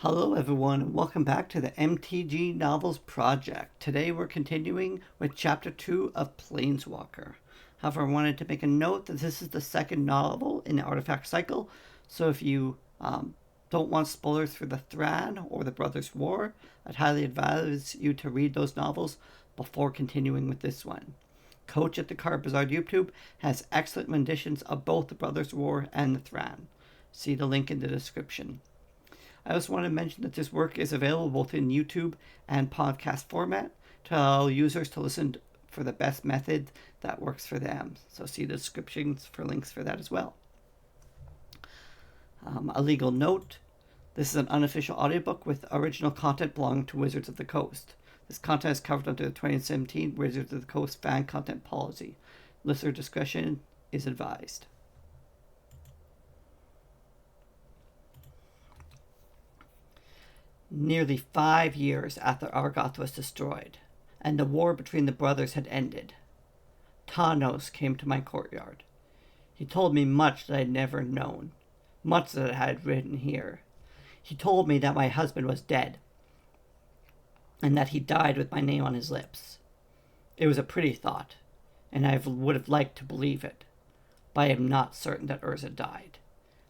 Hello everyone and welcome back to the MTG Novels Project. Today we're continuing with Chapter 2 of Planeswalker. However, I wanted to make a note that this is the second novel in the Artifact cycle, so if you don't want spoilers for the Thran or the Brothers' War, I'd highly advise you to read those novels before continuing with this one. Coach at the Card Bazaar YouTube has excellent renditions of both the Brothers' War and the Thran. See the link in the description. I also want to mention that this work is available both in YouTube and podcast format to allow users to listen for the best method that works for them. So see the descriptions for links for that as well. A legal note. This is an unofficial audiobook with original content belonging to Wizards of the Coast. This content is covered under the 2017 Wizards of the Coast fan content policy. Listener discretion is advised. Nearly 5 years after Argoth was destroyed, and the war between the brothers had ended, Tanos came to my courtyard. He told me much that I had never known, much that I had written here. He told me that my husband was dead, and that he died with my name on his lips. It was a pretty thought, and I would have liked to believe it, but I am not certain that Urza died,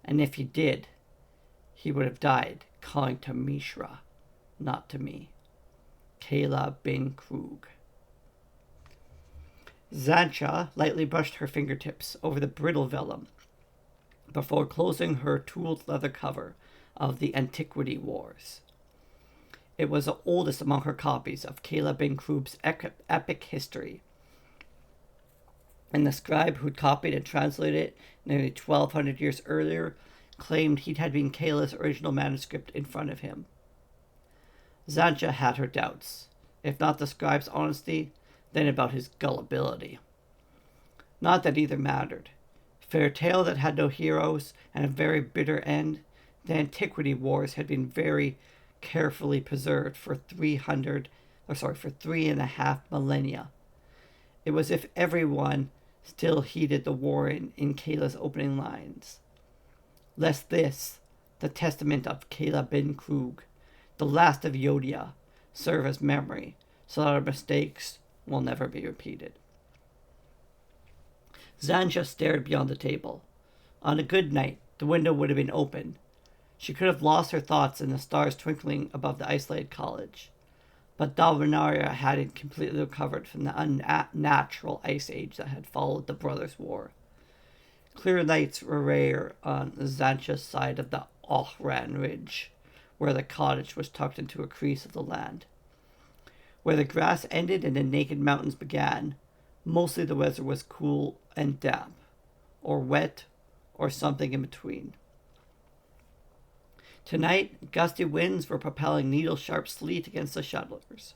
and if he did, he would have died calling to Mishra, not to me. Kayla bin Krug. Zancha lightly brushed her fingertips over the brittle vellum before closing her tooled leather cover of the Antiquity Wars. It was the oldest among her copies of Kayla bin Krug's epic history, and the scribe who'd copied and translated it nearly 1,200 years earlier claimed he'd had been Kayla's original manuscript in front of him. Zancha had her doubts, if not the scribe's honesty, then about his gullibility. Not that either mattered. For a tale that had no heroes and a very bitter end, the Antiquity Wars had been very carefully preserved for 3.5 millennia. It was as if everyone still heeded the war in Kayla's opening lines. Lest this, the testament of Kayla bin Krug, the last of Yodia, serve as memory, so that our mistakes will never be repeated. Zancha stared beyond the table. On a good night, the window would have been open. She could have lost her thoughts in the stars twinkling above the isolated college. But Dominaria hadn't completely recovered from the unnatural ice age that had followed the Brothers' War. Clear nights were rare on Zancha's side of the Thran Ridge, where the cottage was tucked into a crease of the land. Where the grass ended and the naked mountains began, mostly the weather was cool and damp, or wet, or something in between. Tonight, gusty winds were propelling needle-sharp sleet against the shutters.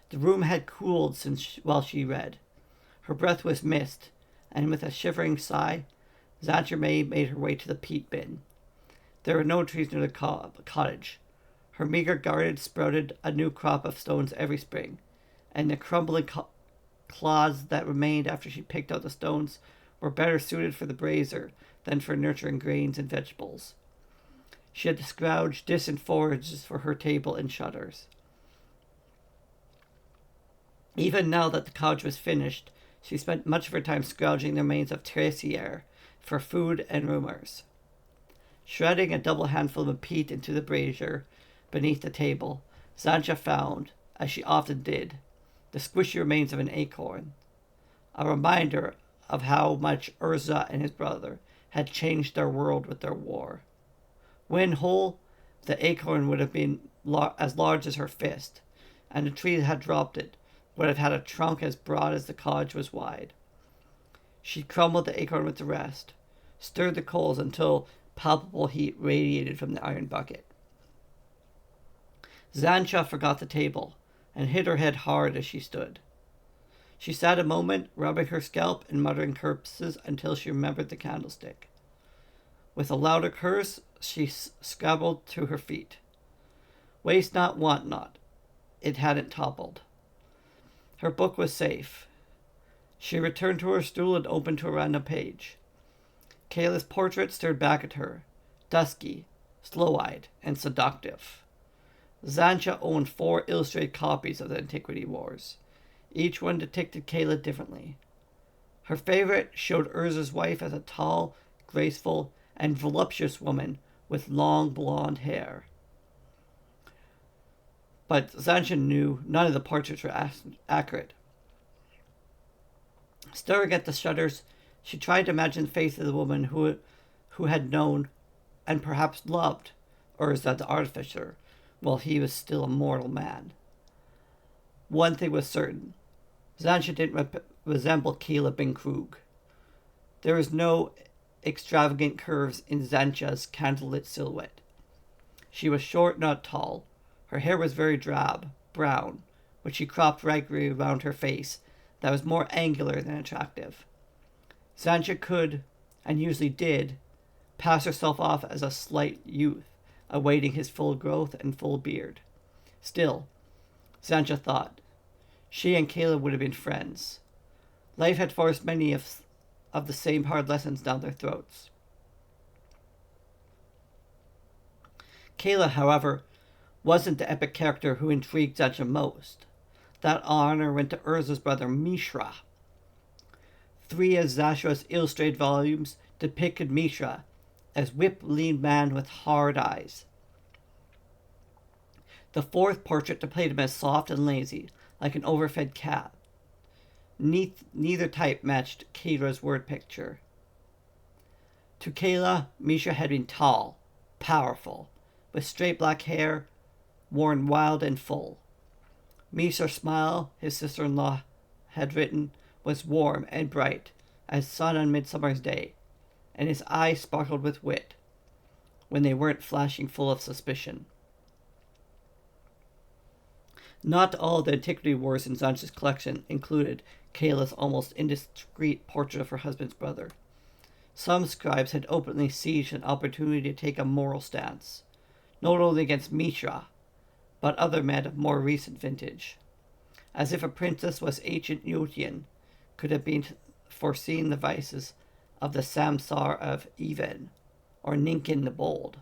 The room had cooled while she read. Her breath was mist, and with a shivering sigh, Zancha made her way to the peat bin. There were no trees near the cottage. Her meager garden sprouted a new crop of stones every spring, and the crumbling clods that remained after she picked out the stones were better suited for the brazier than for nurturing grains and vegetables. She had to scrounge distant forages for her table and shutters. Even now that the cottage was finished, she spent much of her time scrounging the remains of Tressier for food and rumors. Shredding a double handful of peat into the brazier beneath the table, Zancha found, as she often did, the squishy remains of an acorn, a reminder of how much Urza and his brother had changed their world with their war. When whole, the acorn would have been as large as her fist, and the tree that had dropped it would have had a trunk as broad as the cottage was wide. She crumbled the acorn with the rest, stirred the coals until palpable heat radiated from the iron bucket. Zancha forgot the table, and hit her head hard as she stood. She sat a moment, rubbing her scalp and muttering curses until she remembered the candlestick. With a louder curse, she scrabbled to her feet. Waste not, want not. It hadn't toppled. Her book was safe. She returned to her stool and opened to a random page. Kayla's portrait stared back at her, dusky, slow-eyed, and seductive. Xantcha owned 4 illustrated copies of the Antiquity Wars. Each one depicted Kayla differently. Her favorite showed Urza's wife as a tall, graceful, and voluptuous woman with long blonde hair. But Xantcha knew none of the portraits were accurate. Staring at the shutters, she tried to imagine the face of the woman who had known and perhaps loved Urza the Artificer while he was still a mortal man. One thing was certain. Xantcha didn't resemble Kayla bin Krug. There was no extravagant curves in Xantcha's candlelit silhouette. She was short, not tall. Her hair was very drab, brown, which she cropped regularly around her face that was more angular than attractive. Xantcha could, and usually did, pass herself off as a slight youth, awaiting his full growth and full beard. Still, Xantcha thought, she and Kayla would have been friends. Life had forced many of the same hard lessons down their throats. Kayla, however, wasn't the epic character who intrigued Xantcha most. That honor went to Urza's brother Mishra. 3 of Xantra's illustrated volumes depicted Mishra as whip-lean man with hard eyes. The 4th portrait depicted him as soft and lazy, like an overfed cat. Neither type matched Kayla's word picture. To Kayla, Mishra had been tall, powerful, with straight black hair, worn wild and full. Mishra's smile, his sister-in-law had written, was warm and bright as sun on midsummer's day, and his eyes sparkled with wit, when they weren't flashing full of suspicion. Not all the Antiquity Wars in Xantcha's collection included Kayla's almost indiscreet portrait of her husband's brother. Some scribes had openly seized an opportunity to take a moral stance, not only against Mishra, but other men of more recent vintage. As if a princess was ancient Yotian, could have been foreseen the vices of the Samsar of Even, or Ninkin the Bold.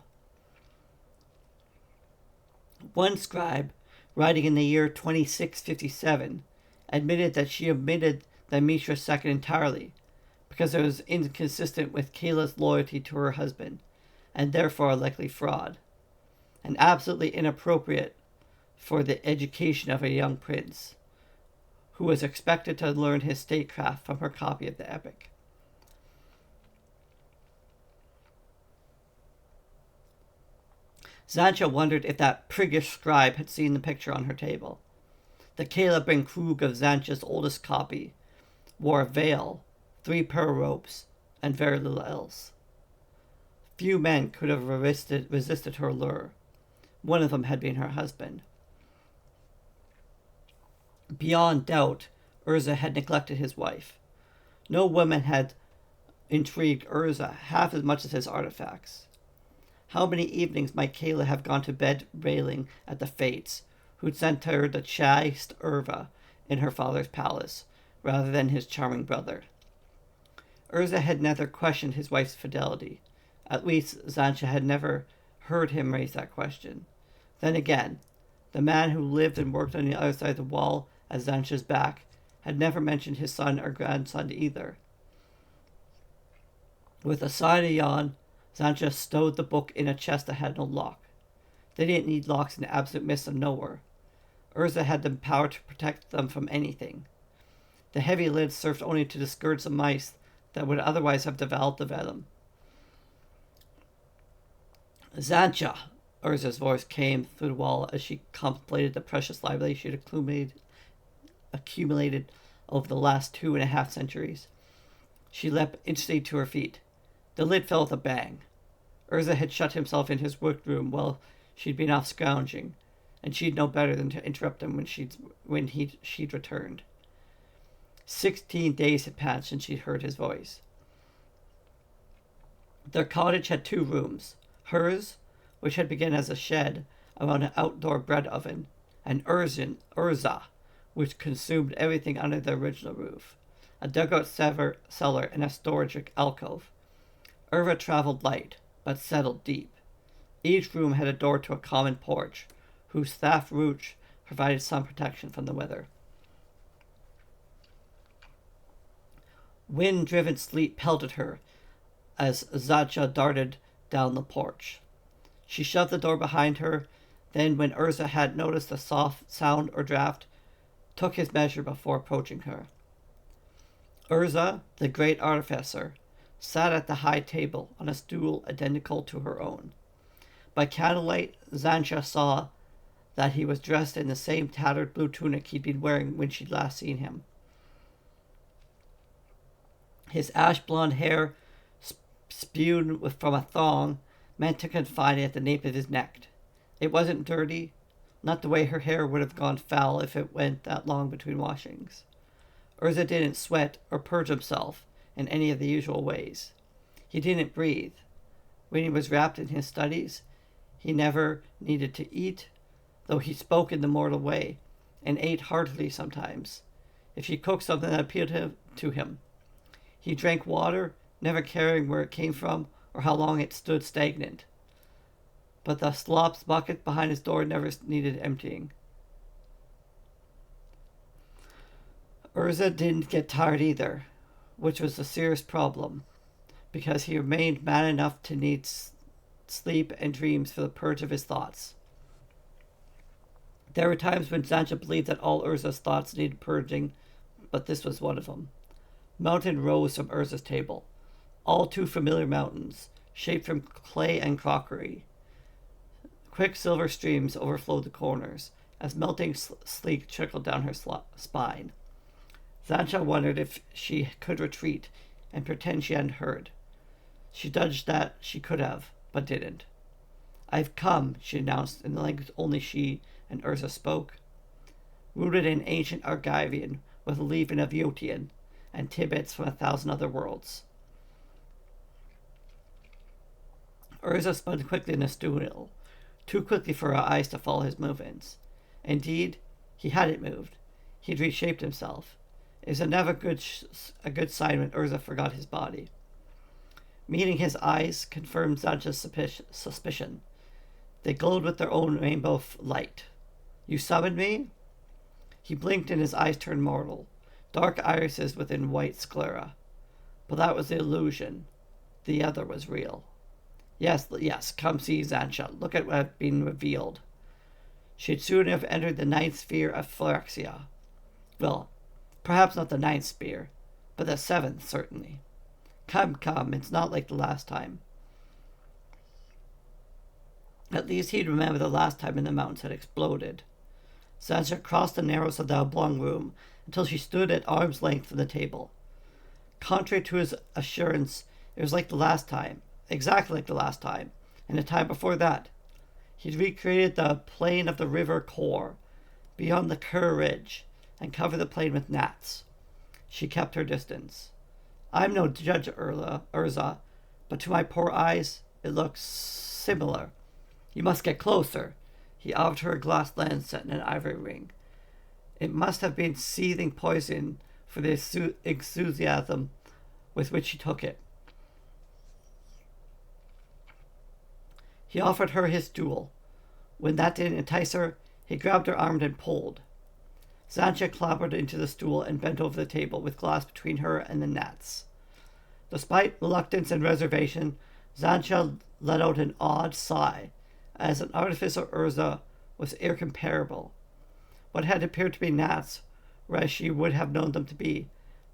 One scribe, writing in the year 2657, admitted that she omitted the Mishra second entirely, because it was inconsistent with Kayla's loyalty to her husband, and therefore a likely fraud, and absolutely inappropriate for the education of a young prince, who was expected to learn his statecraft from her copy of the epic. Xantcha wondered if that priggish scribe had seen the picture on her table. The Kayla bin Krug of Xantcha's oldest copy wore a veil, 3 pair of ropes, and very little else. Few men could have resisted her lure. One of them had been her husband. Beyond doubt, Urza had neglected his wife. No woman had intrigued Urza half as much as his artifacts. How many evenings might Kayla have gone to bed railing at the fates, who'd sent her the chaste Urva in her father's palace, rather than his charming brother. Urza had never questioned his wife's fidelity. At least, Xantcha had never heard him raise that question. Then again, the man who lived and worked on the other side of the wall at Xantcha's back had never mentioned his son or grandson either. With a sigh and a yawn, Xantcha stowed the book in a chest that had no lock. They didn't need locks in the absolute midst of nowhere. Urza had the power to protect them from anything. The heavy lid served only to discourage the mice that would otherwise have devoured the venom. Xantcha! Urza's voice came through the wall as she contemplated the precious library she had accumulated over the last 2.5 centuries. She leapt instantly to her feet. The lid fell with a bang. Urza had shut himself in his workroom while she'd been off scrounging, and she'd know better than to interrupt him when she'd returned. 16 days had passed since she'd heard his voice. Their cottage had 2 rooms. Hers, which had begun as a shed around an outdoor bread oven, and Urza, which consumed everything under the original roof, a dugout cellar, and a storage alcove. Urza traveled light, but settled deep. Each room had a door to a common porch, whose thatched roof provided some protection from the weather. Wind-driven sleet pelted her as Zacha darted down the porch. She shoved the door behind her, then, when Urza had noticed a soft sound or draft, took his measure before approaching her. Urza, the great artificer, sat at the high table on a stool identical to her own. By candlelight, Zacha saw that he was dressed in the same tattered blue tunic he'd been wearing when she'd last seen him. His ash-blonde hair, spewed from a thong, meant to confine it at the nape of his neck. It wasn't dirty, not the way her hair would have gone foul if it went that long between washings. Urza didn't sweat or purge himself in any of the usual ways. He didn't breathe. When he was wrapped in his studies, he never needed to eat, though he spoke in the mortal way, and ate heartily sometimes, if she cooked something that appealed to him. He drank water, never caring where it came from or how long it stood stagnant. But the slops bucket behind his door never needed emptying. Urza didn't get tired either, which was a serious problem, because he remained man enough to need sleep and dreams for the purge of his thoughts. There were times when Zacha believed that all Urza's thoughts needed purging, but this was one of them. Mountain rose from Urza's table, all too familiar mountains, shaped from clay and crockery. Quicksilver streams overflowed the corners, as melting sleet trickled down her spine. Zacha wondered if she could retreat and pretend she hadn't heard. She judged that she could have, but didn't. "I've come," she announced in the language only she and Urza spoke. Rooted in ancient Argivian with a leaven of Yotian and tidbits from 1,000 other worlds. Urza spun quickly in the stool, too quickly for her eyes to follow his movements. Indeed, he hadn't moved. He'd reshaped himself. It was never a good sign when Urza forgot his body. Meeting his eyes confirmed Zacha's suspicion. They glowed with their own rainbow light. "You summoned me?" He blinked and his eyes turned mortal, dark irises within white sclera. But that was the illusion. The other was real. Yes, come see, Zacha. Look at what had been revealed." She'd soon have entered the ninth sphere of Phyrexia. Well, perhaps not the ninth sphere, but the seventh, certainly. Come, it's not like the last time. At least he'd remember the last time when the mountains had exploded. Zacha crossed the narrows of the oblong room until she stood at arm's length from the table. Contrary to his assurance, it was like the last time, exactly like the last time, and the time before that. He'd recreated the plain of the river core, beyond the Kerr Ridge, and covered the plain with gnats. She kept her distance. "I'm no judge, Urza, but to my poor eyes, it looks similar. You must get closer." He offered her a glass lens set in an ivory ring. It must have been seething poison for the enthusiasm with which she took it. He offered her his stool. When that didn't entice her, he grabbed her arm and pulled. Zacha clambered into the stool and bent over the table with glass between her and the gnats. Despite reluctance and reservation, Zacha let out an odd sigh, as an artificer Urza was incomparable. What had appeared to be gnats were as she would have known them to be,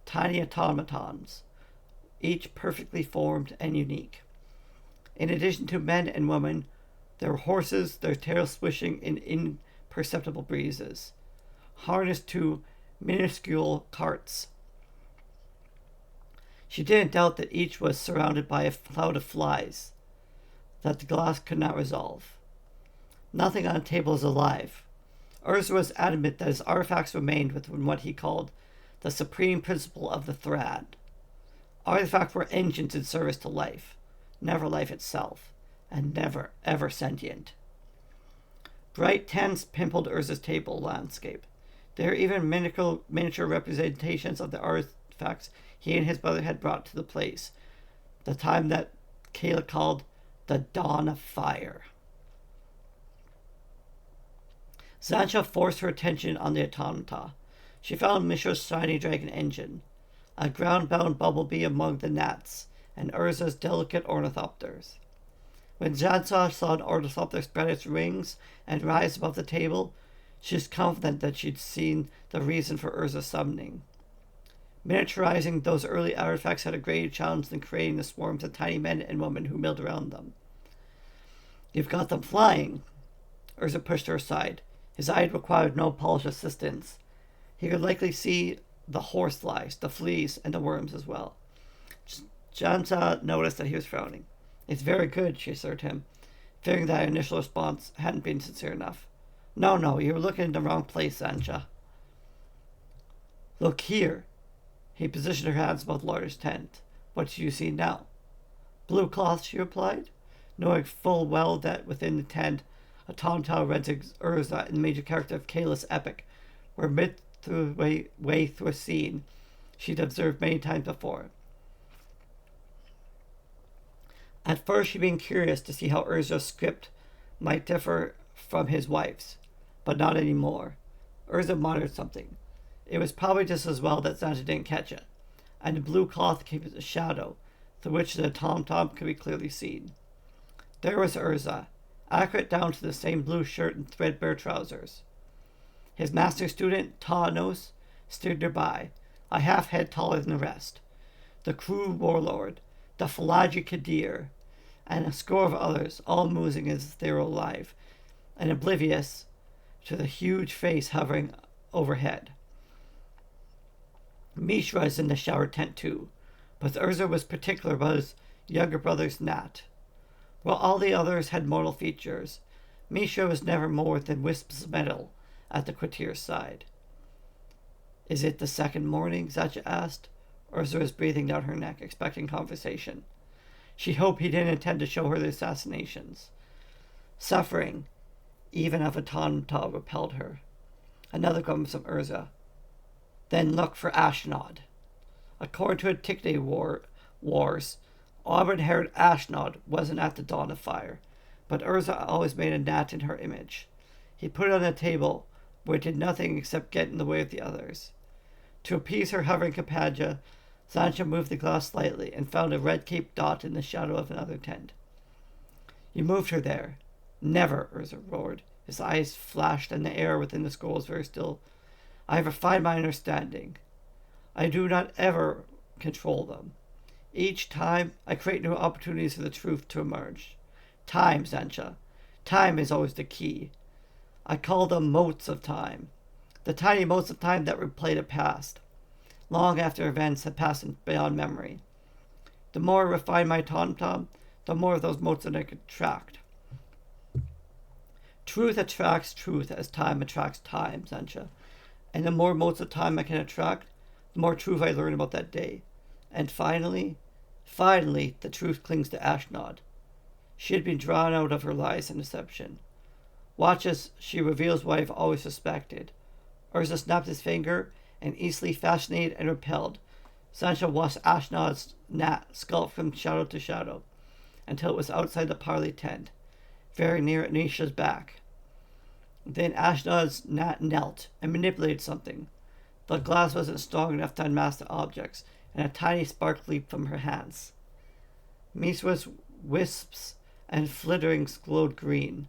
tiny automatons, each perfectly formed and unique. In addition to men and women, there were horses, their tails swishing in imperceptible breezes, harnessed to minuscule carts. She didn't doubt that each was surrounded by a cloud of flies that the glass could not resolve. Nothing on the table is alive. Urza was adamant that his artifacts remained within what he called the supreme principle of the Thran. Artifacts were engines in service to life, never life itself, and never, ever sentient. Bright tints pimpled Urza's table landscape. There were even miniature representations of the artifacts he and his brother had brought to the place, the time that Kayla called the Dawn of Fire. Sancha forced her attention on the automata. She found Mishra's shiny dragon engine, a ground-bound bumblebee among the gnats, and Urza's delicate ornithopters. When Sancha saw an ornithopter spread its wings and rise above the table, she was confident that she'd seen the reason for Urza's summoning. Miniaturizing those early artifacts had a greater challenge than creating the swarms of tiny men and women who milled around them. "You've got them flying." Urza pushed her aside. His eye required no polished assistance. He could likely see the horseflies, the fleas, and the worms as well. Sancha noticed that he was frowning. "It's very good," she assured him, fearing that her initial response hadn't been sincere enough. No, you were looking in the wrong place, Sancha." "Look here." He positioned her hands above the largest tent. "What do you see now?" "Blue cloth," she replied, knowing full well that within the tent, a Tonta rented Urza and the major character of Kayla's epic were way through a scene she'd observed many times before. At first, she'd been curious to see how Urza's script might differ from his wife's, but not anymore. Urza muttered something. It was probably just as well that Sancha didn't catch it, and the blue cloth came as a shadow, through which the tom-tom could be clearly seen. There was Urza, accurate down to the same blue shirt and threadbare trousers. His master student, Tanos, stood nearby, a half-head taller than the rest. The crew warlord, the Falaji Kadir, and a score of others, all moving as if they were alive, and oblivious to the huge face hovering overhead. Mishra is in the shower tent too, but Urza was particular about his younger brother's Nat. While all the others had mortal features, Mishra was never more than wisps of metal at the Quatir's side. "Is it the second morning?" Sancha asked. Urza was breathing down her neck, expecting conversation. She hoped he didn't intend to show her the assassinations. Suffering, even of a Tonta, repelled her. Another glimpse from Urza. "Then look for Ashnod." According to Antiquity Wars, auburn-haired Ashnod wasn't at the dawn of fire, but Urza always made a gnat in her image. He put it on the table, where it did nothing except get in the way of the others. To appease her hovering companion, Sancha moved the glass slightly and found a red-caped dot in the shadow of another tent. "You moved her there." "Never," Urza roared. His eyes flashed, and the air within the scroll was very still. "I have refined my understanding. I do not ever control them. Each time, I create new opportunities for the truth to emerge. Time, Sancha. Time is always the key. I call them motes of time. The tiny motes of time that replay the past, long after events have passed beyond memory. The more I refine my tom-tom, the more of those motes that I can attract. Truth attracts truth as time attracts time, Sancha. And the more motes of time I can attract, the more truth I learn about that day. And finally, the truth clings to Ashnod. She had been drawn out of her lies and deception. Watch as she reveals what I've always suspected." Urza snapped his finger, and easily fascinated and repelled, Sancha watched Ashnod's gnat skulk from shadow to shadow, until it was outside the parley tent, very near Anisha's back. Then Ashnod's gnat knelt and manipulated something. The glass wasn't strong enough to unmask the objects, and a tiny spark leaped from her hands. Mishra's wisps and flitterings glowed green.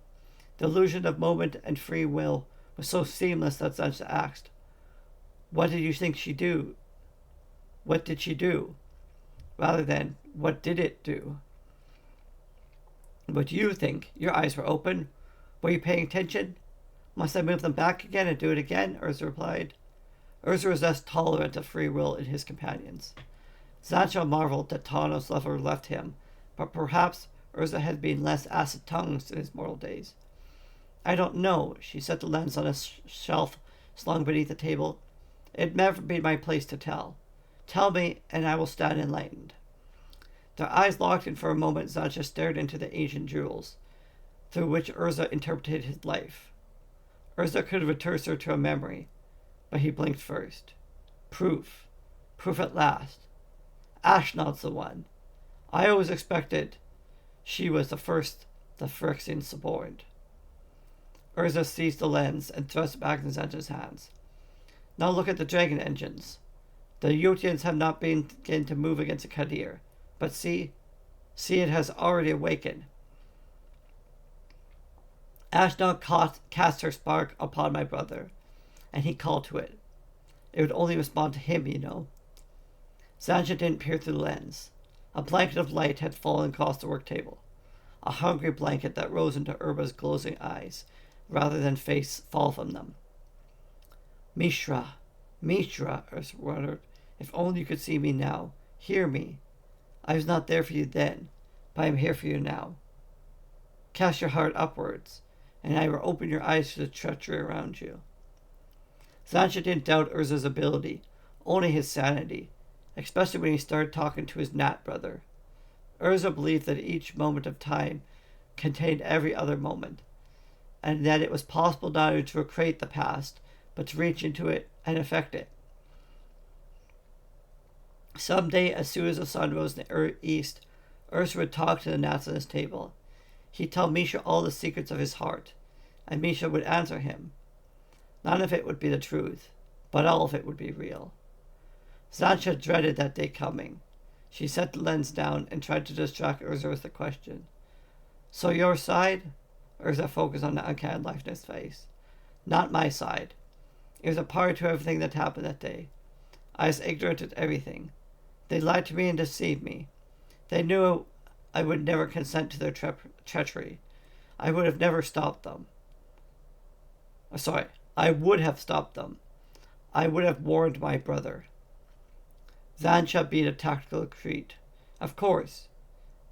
The illusion of moment and free will was so seamless that Sancha asked, "What did you think she do? What did she do?" rather than, "What did it do?" "What do you think? Your eyes were open. Were you paying attention?" "Must I move them back again and do it again?" Urza replied. Urza was less tolerant of free will in his companions. Sancha marveled that Tanos level left him, but perhaps Urza had been less acid tongues in his mortal days. "I don't know." She set the lens on a shelf slung beneath the table. "It'd never be my place to tell. Tell me, and I will stand enlightened." Their eyes locked, and for a moment Sancha stared into the ancient jewels, through which Urza interpreted his life. Urza could return her to a memory, but he blinked first. Proof. Proof at last. Ashnod's the one. I always expected she was the Phyrexian suborned. Urza seized the lens and thrust it back in Zancha's hands. Now look at the dragon engines. The Yotians have not begun to move against the Kadir, but see it has already awakened. Ashnod cast her spark upon my brother, and he called to it. It would only respond to him, you know. Zancha didn't peer through the lens. A blanket of light had fallen across the work table, a hungry blanket that rose into Urba's glowing eyes, rather than fall from them. Mishra, Ursa muttered, if only you could see me now, hear me. I was not there for you then, but I am here for you now. Cast your heart upwards, and I will open your eyes to the treachery around you. Zancha didn't doubt Urza's ability, only his sanity, especially when he started talking to his gnat brother. Urza believed that each moment of time contained every other moment, and that it was possible not only to recreate the past, but to reach into it and affect it. Someday, as soon as the sun rose in the east, Urza would talk to the gnats on his table. He'd tell Misha all the secrets of his heart, and Misha would answer him. None of it would be the truth, but all of it would be real. Zancha dreaded that day coming. She set the lens down and tried to distract Urza with the question. So your side? Urza focused on the uncanny life in his face. Not my side. It was a part to everything that happened that day. I was ignorant of everything. They lied to me and deceived me. They knew I would never consent to their treachery. I would have never stopped them. I would have stopped them. I would have warned my brother. Zancha beat a tactical retreat. Of course.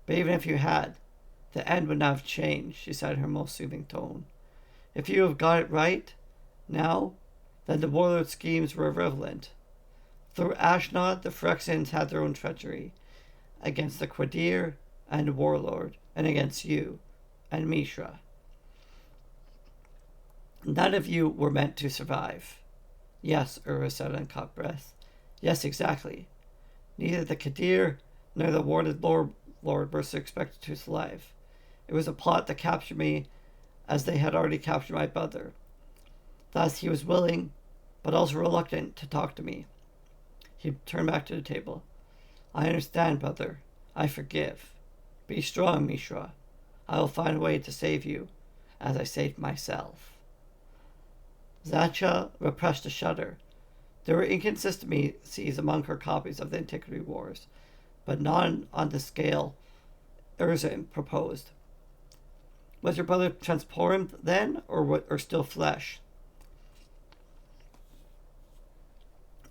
But even if you had, the end would not have changed, she said in her most soothing tone. If you have got it right, now, then the warlord schemes were irrelevant. Through Ashnod, the Phyrexians had their own treachery, against the Qadir and the warlord, and against you, and Mishra. None of you were meant to survive. Yes, Urza said in caught breath. Yes, exactly. Neither the Qadir nor the warded lord were expected to survive. It was a plot to capture me as they had already captured my brother. Thus he was willing, but also reluctant to talk to me. He turned back to the table. I understand, brother. I forgive. Be strong, Mishra. I will find a way to save you, as I saved myself. Zancha repressed a shudder. There were inconsistencies among her copies of the Antiquity Wars, but none on the scale Urza proposed. Was your brother transformed then, or still flesh?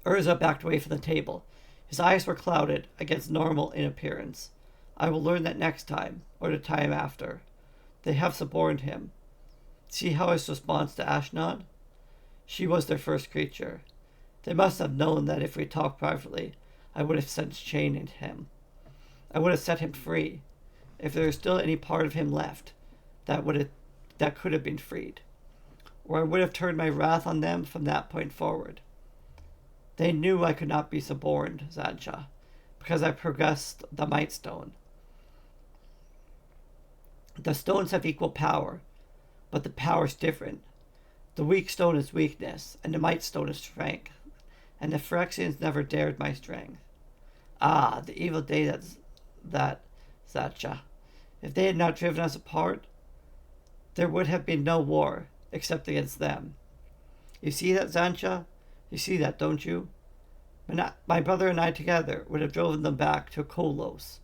Urza backed away from the table. His eyes were clouded against normal in appearance. I will learn that next time, or the time after. They have suborned him. See how his response to Ashnod? She was their first creature. They must have known that if we talked privately, I would have sent chain into him. I would have set him free. If there is still any part of him left, that could have been freed. Or I would have turned my wrath on them from that point forward. They knew I could not be suborned, Zancha, because I possessed the Might Stone. The stones have equal power, but the power is different. The weak stone is weakness, and the Might Stone is strength, and the Phyrexians never dared my strength. Ah, the evil day that Zancha. If they had not driven us apart, there would have been no war, except against them. You see that, Zancha? You see that, don't you? My brother and I together would have driven them back to Kolos.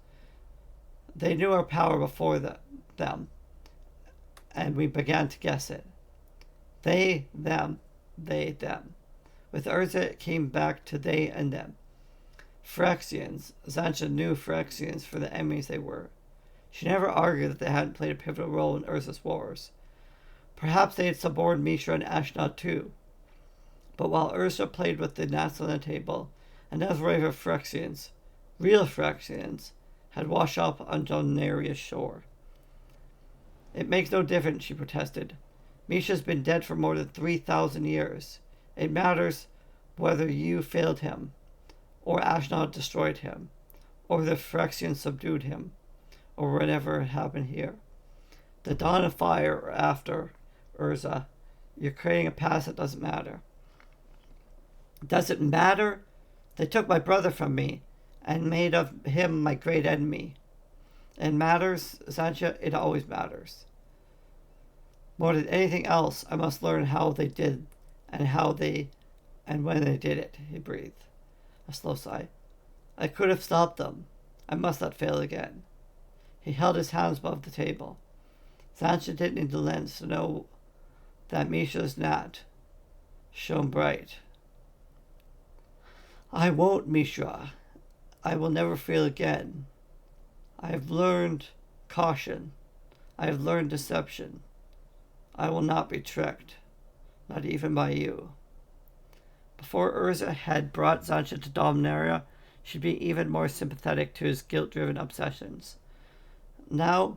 They knew our power before them, and we began to guess it. They, them. With Urza, it came back to they and them. Phyrexians. Zancha knew Phyrexians for the enemies they were. She never argued that they hadn't played a pivotal role in Urza's wars. Perhaps they had suborned Mishra and Ashnod too. But while Urza played with the gnats on the table, another wave of Phyrexians, real Phyrexians, had washed up on Donaria's shore. It makes no difference, she protested. Misha's been dead for more than 3,000 years. It matters whether you failed him, or Ashnod destroyed him, or the Phyrexians subdued him, or whatever happened here. The dawn of fire or after, Urza. You're creating a past that doesn't matter. Does it matter? They took my brother from me and made of him my great enemy. It matters, Sancha, it always matters. More than anything else, I must learn how they did and when they did it, he breathed. A slow sigh. I could have stopped them. I must not fail again. He held his hands above the table. Sancha didn't need the lens to know that Misha's gnat shone bright. I won't, Mishra. I will never fail again. I have learned caution. I have learned deception. I will not be tricked, not even by you. Before Urza had brought Sancha to Dominaria, she'd be even more sympathetic to his guilt-driven obsessions. Now,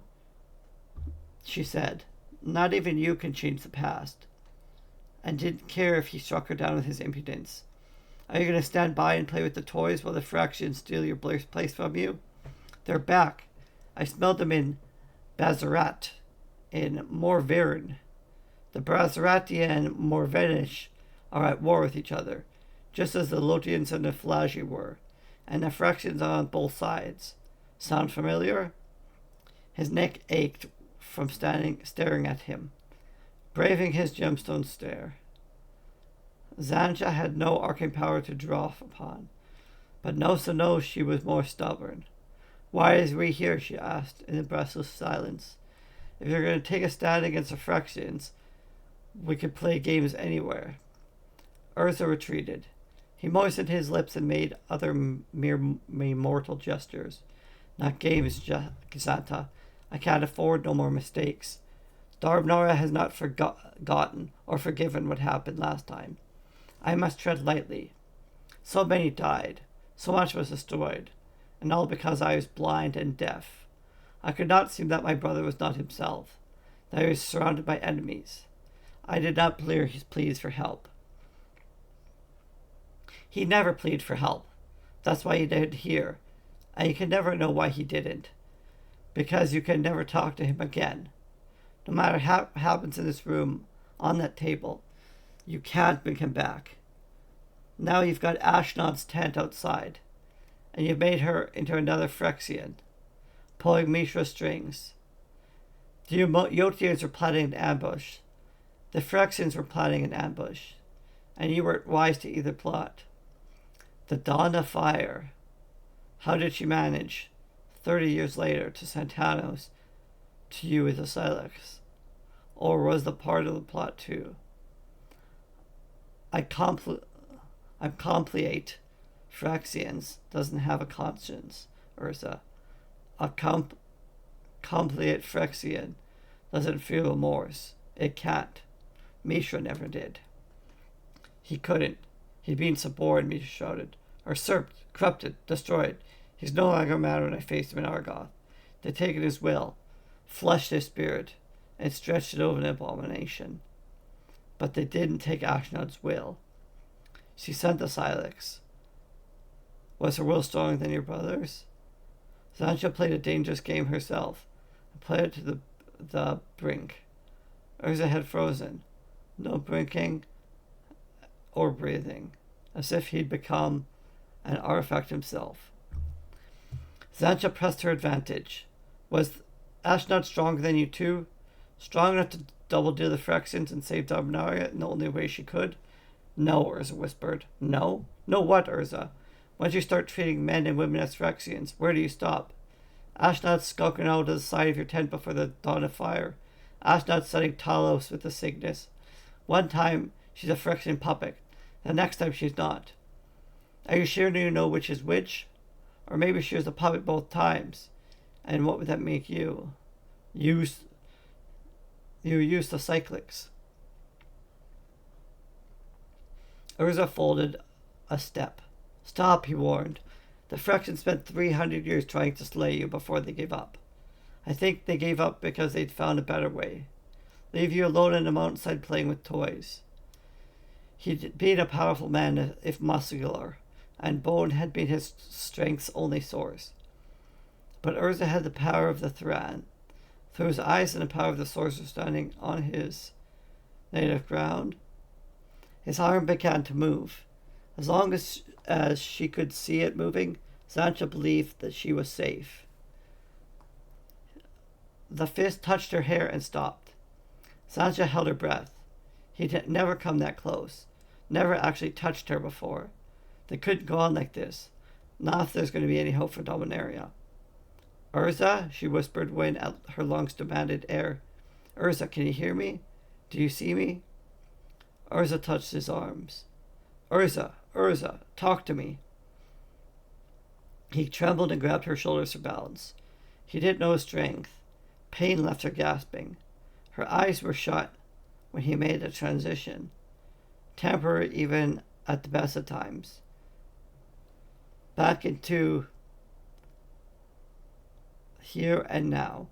she said, not even you can change the past. And didn't care if he struck her down with his impudence. Are you going to stand by and play with the toys while the Phyrexians steal your place from you? They're back. I smelled them in Bazarat, in Morviren. The Brazarati and Morvenish are at war with each other, just as the Lotians and the Flagi were, and the Phyrexians are on both sides. Sound familiar? His neck ached from staring at him, braving his gemstone stare. Sancha had no arcane power to draw upon, but Nosa knows she was more stubborn. Why is we here? She asked in a breathless silence. If you're going to take a stand against the Phyrexians, we could play games anywhere. Urza retreated. He moistened his lips and made other mere mortal gestures. Not games, Xanta. I can't afford no more mistakes. Dominaria has not forgotten or forgiven what happened last time. I must tread lightly. So many died. So much was destroyed. And all because I was blind and deaf. I could not see that my brother was not himself. That he was surrounded by enemies. I did not plead for help. He never pleaded for help. That's why he did here. And you can never know why he didn't. Because you can never talk to him again. No matter what happens in this room, on that table, you can't bring him back. Now you've got Ashnod's tent outside, and you've made her into another Phyrexian, pulling Mishra's strings. The Yotians were planning an ambush. The Phyrexians were planning an ambush, and you weren't wise to either plot. The Dawn of Fire. How did she manage, 30 years later, to Santanos, to you with a Silex? Or was the part of the plot too? I'm compliate. Phyrexians doesn't have a conscience, Urza. A compliate Phyrexian doesn't feel remorse. It can't. Mishra never did. He couldn't. He'd been suborned, Mishra shouted. Usurped, corrupted, destroyed. He's no longer a man when I faced him in Argoth. They'd taken his will, flushed his spirit, and stretched it over an abomination. But they didn't take Ashnod's will. She sent the Silex. Was her will stronger than your brother's? Sancha played a dangerous game herself, and played it to the brink. Urza had frozen, no blinking or breathing, as if he'd become an artifact himself. Sancha pressed her advantage. Was Ashnod stronger than you too? Strong enough to double deal the Phyrexians and save Dominaria in the only way she could? No, Urza whispered. No? No what, Urza? Once you start treating men and women as Phyrexians, where do you stop? Ashnod's skulking out of the side of your tent before the dawn of fire. Ashnod's setting Talos with the Cygnus. One time she's a Phyrexian puppet, the next time she's not. Are you sure you know which is which? Or maybe she was a puppet both times. And what would that make you? You used the cyclics. Urza folded a step. Stop, he warned. The Phyrexians spent 300 years trying to slay you before they gave up. I think they gave up because they'd found a better way. Leave you alone in the mountainside playing with toys. He'd been a powerful man if muscular, and bone had been his strength's only source. But Urza had the power of the Thran. Through his eyes and the power of the sorcerer standing on his, native ground. His arm began to move. As long as she could see it moving, Sancha believed that she was safe. The fist touched her hair and stopped. Sancha held her breath. He'd never come that close. Never actually touched her before. They couldn't go on like this. Not if there's going to be any hope for Dominaria. Urza, she whispered when her lungs demanded air. Urza, can you hear me? Do you see me? Urza touched his arms. Urza, talk to me. He trembled and grabbed her shoulders for balance. He didn't know his strength. Pain left her gasping. Her eyes were shut when he made the transition. Temporary even at the best of times. Back into here and now.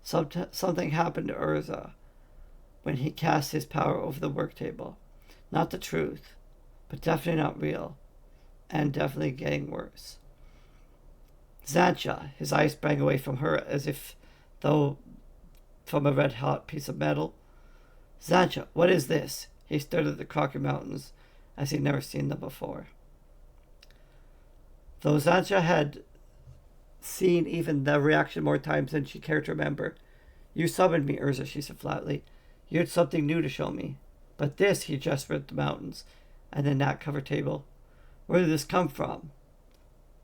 Something happened to Urza when he cast his power over the work table. Not the truth, but definitely not real, and definitely getting worse. Sancha, his eyes sprang away from her as if though from a red-hot piece of metal. Sancha, what is this? He stared at the Crocker Mountains as he'd never seen them before. Though Sancha had seen even the reaction more times than she cared to remember. You summoned me, Urza, she said flatly. You had something new to show me. But this, he gestured at the mountains, and the gnat-covered table. Where did this come from?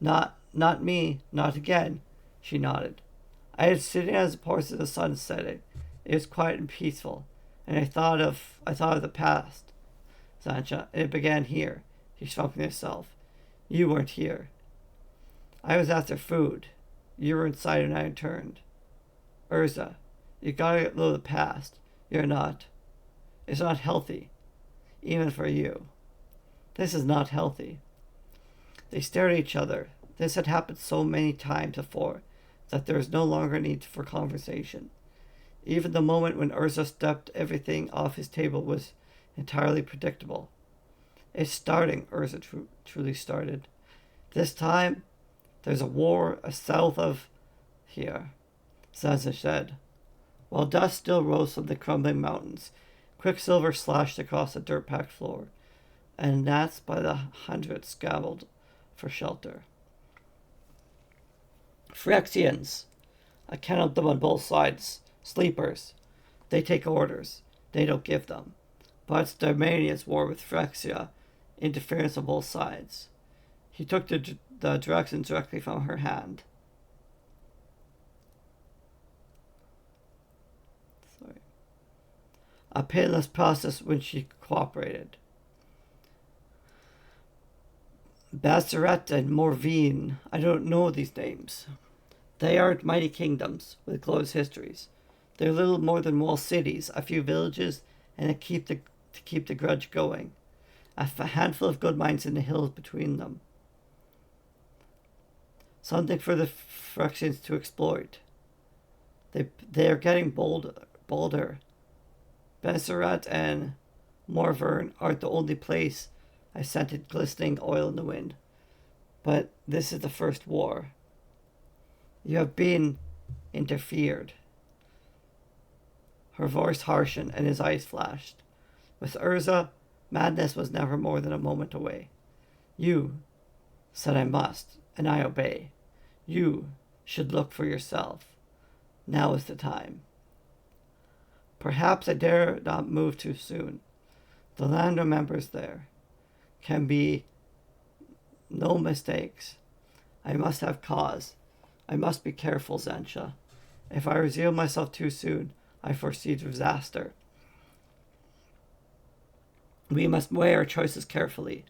Not me, not again, she nodded. I was sitting as the portion of the sun setting. It was quiet and peaceful, and I thought of the past, Sancha, and it began here. She spoke to herself. You weren't here. I was after food. You were inside and I returned. Urza, you gotta get rid of the past. You're not. It's not healthy. Even for you. This is not healthy. They stared at each other. This had happened so many times before that there was no longer need for conversation. Even the moment when Urza stepped everything off his table was entirely predictable. It's starting, Urza truly started. This time, there's a war south of here, Sansa said. While dust still rose from the crumbling mountains, quicksilver slashed across the dirt-packed floor, and gnats by the hundreds scabbled for shelter. Phyrexians. I count them on both sides. Sleepers. They take orders. They don't give them. But it's Darmania's war with Phyrexia, interference on both sides. He took the directions directly from her hand. A painless process when she cooperated. Bassaret and Morvine, I don't know these names. They are mighty kingdoms with close histories. They're little more than walled cities, a few villages, and to keep the grudge going. A handful of good mines in the hills between them. Something for the Phyrexians to exploit. They are getting bolder. Bassaret and Morvern aren't the only place I scented glistening oil in the wind. But this is the first war. You have been interfered. Her voice harshened and his eyes flashed. With Urza, madness was never more than a moment away. You said I must, and I obey. You should look for yourself. Now is the time. Perhaps I dare not move too soon. The land remembers there. Can be no mistakes. I must have cause. I must be careful, Sancha. If I reveal myself too soon, I foresee disaster. We must weigh our choices carefully.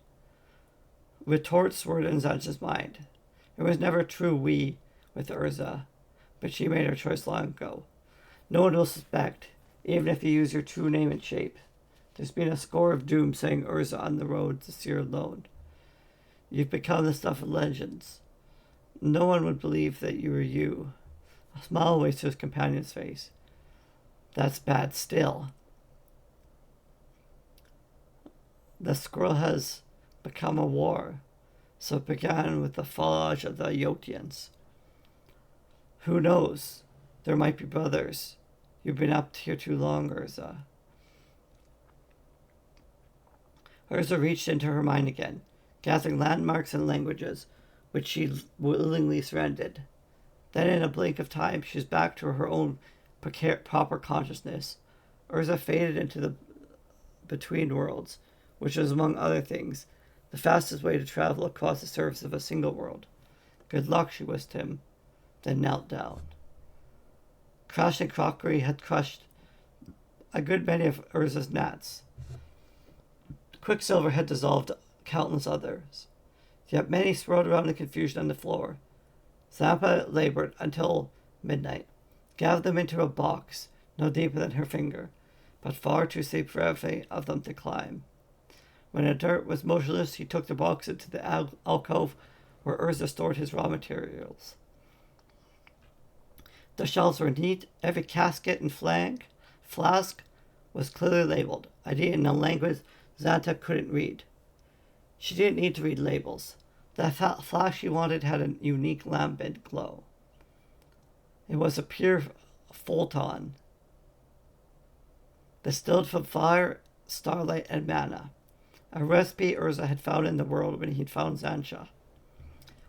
Retort swirled in Sancha's mind. It was never true we with Urza, but she made her choice long ago. No one will suspect, even if you use your true name and shape. There's been a score of doom saying Urza on the road to Seer alone. You've become the stuff of legends. No one would believe that you were you. A smile waved to his companion's face. That's bad still. The scroll has become a war, so it began with the fallout of the Yotians. Who knows? There might be brothers. You've been up here too long, Urza. Urza reached into her mind again, gathering landmarks and languages, which she willingly surrendered. Then in a blink of time, she was back to her own proper consciousness. Urza faded into the between worlds, which was, among other things, the fastest way to travel across the surface of a single world. Good luck, she wished him, then knelt down. Crash and crockery had crushed a good many of Urza's gnats. Quicksilver had dissolved countless others. Yet many swirled around in confusion on the floor. Zampa labored until midnight, gathered them into a box no deeper than her finger, but far too deep for every of them to climb. When the dirt was motionless, he took the box into the alcove where Urza stored his raw materials. The shelves were neat. Every casket and flask was clearly labeled, ideally in a language Xanta couldn't read. She didn't need to read labels. The flask she wanted had a unique lambent glow. It was a pure photon, distilled from fire, starlight, and mana. A recipe Urza had found in the world when he'd found Xancha.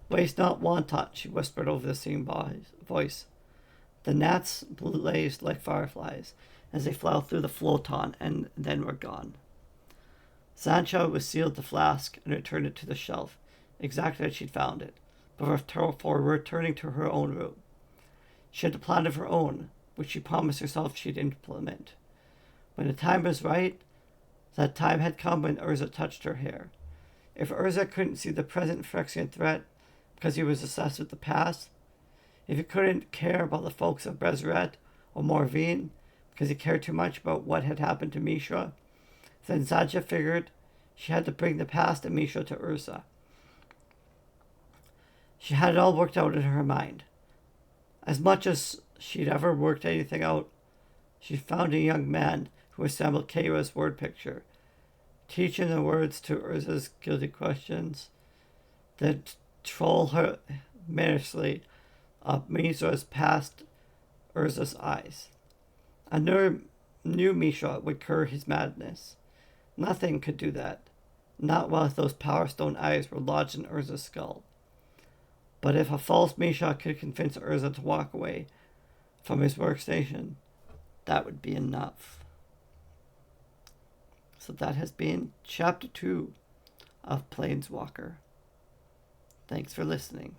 Waste not wanton, she whispered over the same voice. The gnats blazed like fireflies as they flew through the photon and then were gone. Xancha was sealed the flask and returned it to the shelf, exactly as she'd found it, before returning to her own room. She had a plan of her own, which she promised herself she'd implement. When the time was right, that time had come when Urza touched her hair. If Urza couldn't see the present Phyrexian threat because he was obsessed with the past, if he couldn't care about the folks of Brezeret or Morvine because he cared too much about what had happened to Mishra, then Xancha figured she had to bring the past and Mishra to Urza. She had it all worked out in her mind. As much as she'd ever worked anything out, she found a young man who assembled Keira's word picture, teaching the words to Urza's guilty questions, then troll her menacingly up Mishra's past Urza's eyes. I knew Mishra would cure his madness. Nothing could do that, not while those Power Stone eyes were lodged in Urza's skull. But if a false Mishra could convince Urza to walk away from his workstation, that would be enough. So that has been Chapter 2 of Planeswalker. Thanks for listening.